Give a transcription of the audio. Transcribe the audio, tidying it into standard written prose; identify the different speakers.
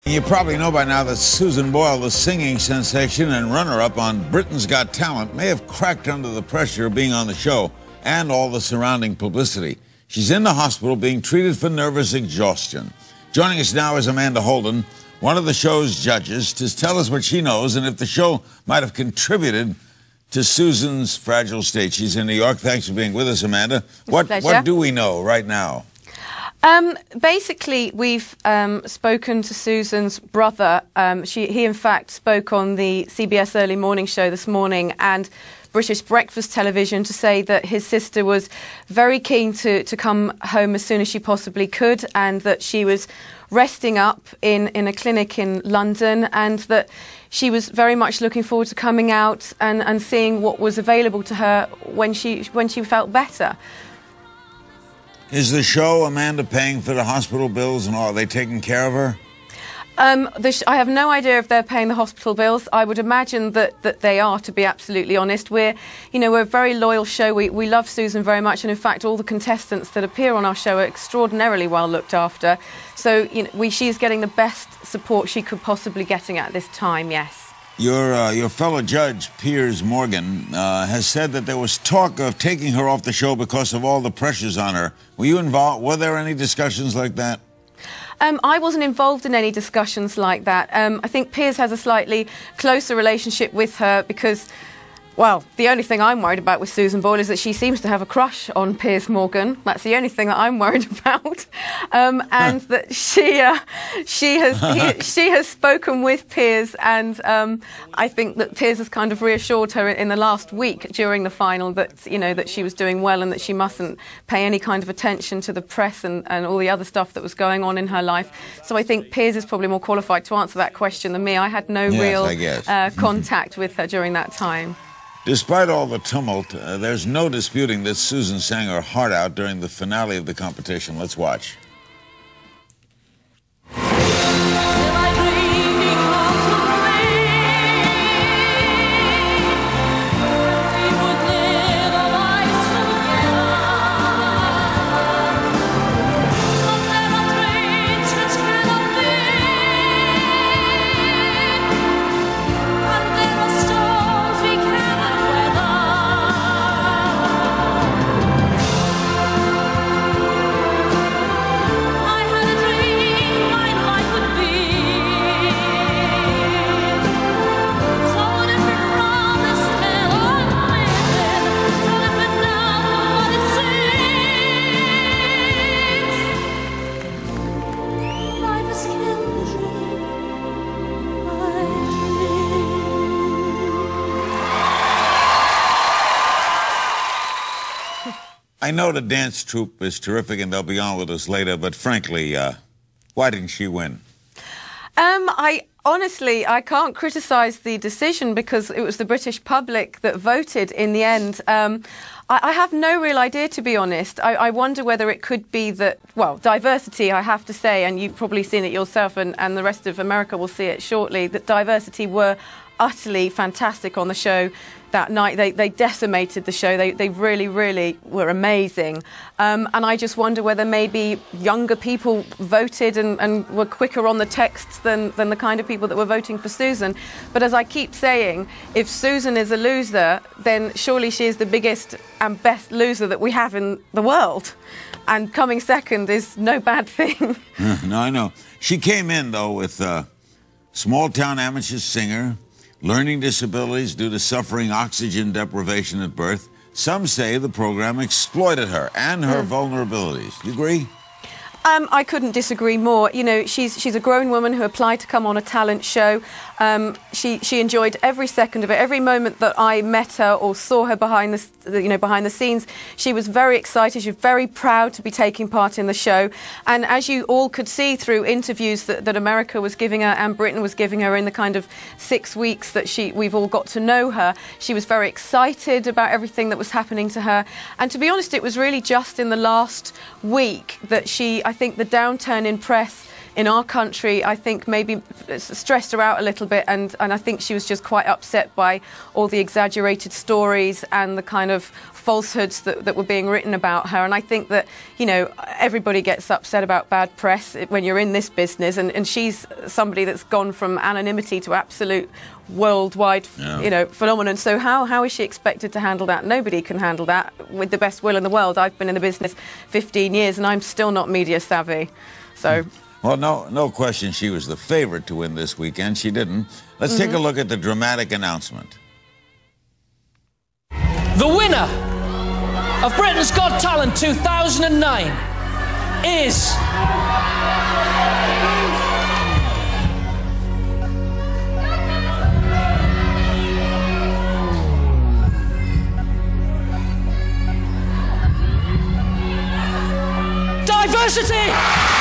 Speaker 1: You probably know by now that Susan Boyle, the singing sensation and runner-up on Britain's Got Talent, may have cracked under the pressure of being on the show and all the surrounding publicity. She's in the hospital being treated for nervous exhaustion. Joining us now is Amanda Holden, one of the show's judges, to tell us what she knows and if the show might have contributed to Susan's fragile state. She's in New York. Thanks for being with us, Amanda. What do we know right now?
Speaker 2: Basically, we've spoken to Susan's brother. He, in fact, spoke on the CBS Early Morning Show this morning and British Breakfast Television to say that his sister was very keen to come home as soon as she possibly could, and that she was resting up in a clinic in London, and that she was very much looking forward to coming out and seeing what was available to her when she felt better.
Speaker 1: Is the show, Amanda, paying for the hospital bills and all? Are they taking care of her?
Speaker 2: I have no idea if they're paying the hospital bills. I would imagine that they are, to be absolutely honest. We're a very loyal show. We love Susan very much, and in fact, all the contestants that appear on our show are extraordinarily well looked after. So she's getting the best support she could possibly getting at this time. Yes.
Speaker 1: Your fellow judge, Piers Morgan, has said that there was talk of taking her off the show because of all the pressures on her. Were you involved? Were there any discussions like that?
Speaker 2: I wasn't involved in any discussions like that. I think Piers has a slightly closer relationship with her because, well, the only thing I'm worried about with Susan Boyle is that she seems to have a crush on Piers Morgan. That's the only thing that I'm worried about. And that she has spoken with Piers, and I think that Piers has kind of reassured her in the last week during the final that that she was doing well and that she mustn't pay any kind of attention to the press and all the other stuff that was going on in her life. So I think Piers is probably more qualified to answer that question than me. I had no real contact with her during that time.
Speaker 1: Despite all the tumult, there's no disputing that Susan sang her heart out during the finale of the competition. Let's watch. I know the dance troupe is terrific and they'll be on with us later, but frankly, why didn't she win?
Speaker 2: Honestly, I can't criticise the decision because it was the British public that voted in the end. I have no real idea, to be honest. I wonder whether it could be that, well, diversity, I have to say, and you've probably seen it yourself and the rest of America will see it shortly, that diversity were utterly fantastic on the show that night. They decimated the show. They really, really were amazing. And I just wonder whether maybe younger people voted and were quicker on the texts than the kind of people that were voting for Susan. But as I keep saying, if Susan is a loser, then surely she is the biggest and best loser that we have in the world. And coming second is no bad thing.
Speaker 1: No, I know. She came in, though, with small-town amateur singer, learning disabilities due to suffering oxygen deprivation at birth. Some say the program exploited her and her vulnerabilities. You agree?
Speaker 2: I couldn't disagree more. She's a grown woman who applied to come on a talent show. She enjoyed every second of it. Every moment that I met her or saw her behind the scenes, she was very excited. She was very proud to be taking part in the show. And as you all could see through interviews that America was giving her and Britain was giving her in the kind of 6 weeks that we've all got to know her, she was very excited about everything that was happening to her. And to be honest, it was really just in the last week that I think the downturn in press in our country, I think maybe stressed her out a little bit, and I think she was just quite upset by all the exaggerated stories and the kind of falsehoods that were being written about her. And I think that, you know, everybody gets upset about bad press when you're in this business, and she's somebody that's gone from anonymity to absolute worldwide, you know, phenomenon. So how is she expected to handle that? Nobody can handle that with the best will in the world. I've been in the business 15 years and I'm still not media savvy. So...
Speaker 1: Well, no question she was the favorite to win this weekend. She didn't. Let's take a look at the dramatic announcement.
Speaker 3: The winner of Britain's Got Talent 2009 is... Diversity!